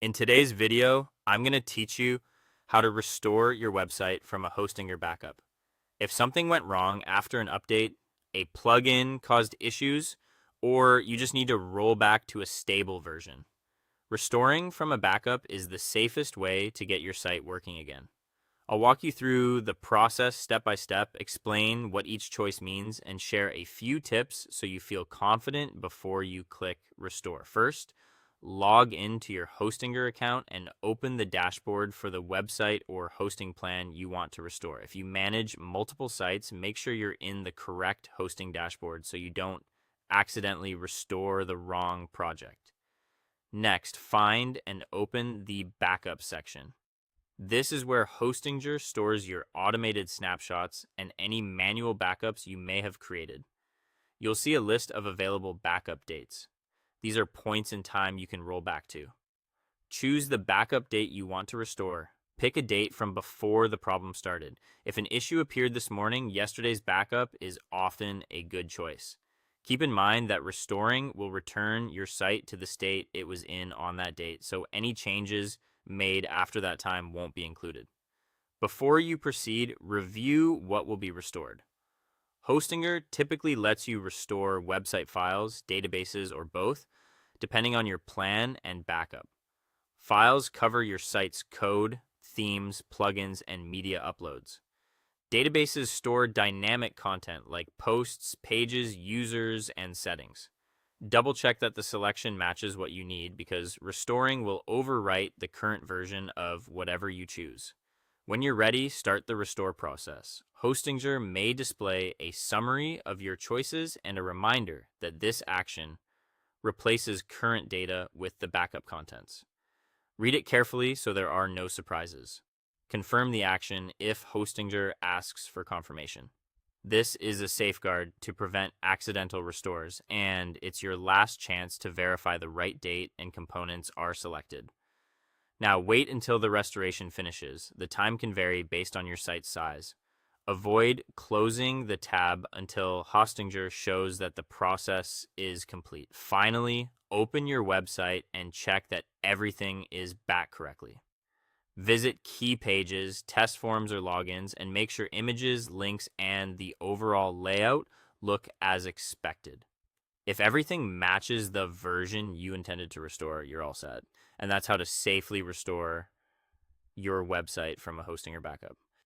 In today's video, I'm going to teach you how to restore your website from a Hostinger backup. If something went wrong after an update, a plugin caused issues, or you just need to roll back to a stable version, restoring from a backup is the safest way to get your site working again. I'll walk you through the process step by step, explain what each choice means, and share a few tips so you feel confident before you click restore. First, log into your Hostinger account and open the dashboard for the website or hosting plan you want to restore. If you manage multiple sites, make sure you're in the correct hosting dashboard so you don't accidentally restore the wrong project. Next, find and open the backup section. This is where Hostinger stores your automated snapshots and any manual backups you may have created. You'll see a list of available backup dates. These are points in time you can roll back to. Choose the backup date you want to restore. Pick a date from before the problem started. If an issue appeared this morning, yesterday's backup is often a good choice. Keep in mind that restoring will return your site to the state it was in on that date, so any changes made after that time won't be included. Before you proceed, review what will be restored. Hostinger typically lets you restore website files, databases, or both, depending on your plan and backup. Files cover your site's code, themes, plugins, and media uploads. Databases store dynamic content like posts, pages, users, and settings. Double check that the selection matches what you need because restoring will overwrite the current version of whatever you choose. When you're ready, start the restore process. Hostinger may display a summary of your choices and a reminder that this action replaces current data with the backup contents. Read it carefully so there are no surprises. Confirm the action if Hostinger asks for confirmation. This is a safeguard to prevent accidental restores, and it's your last chance to verify the right date and components are selected. Now, wait until the restoration finishes. The time can vary based on your site's size. Avoid closing the tab until Hostinger shows that the process is complete. Finally, open your website and check that everything is back correctly. Visit key pages, test forms or logins, and make sure images, links, and the overall layout look as expected. If everything matches the version you intended to restore, you're all set. And that's how to safely restore your website from a Hostinger backup.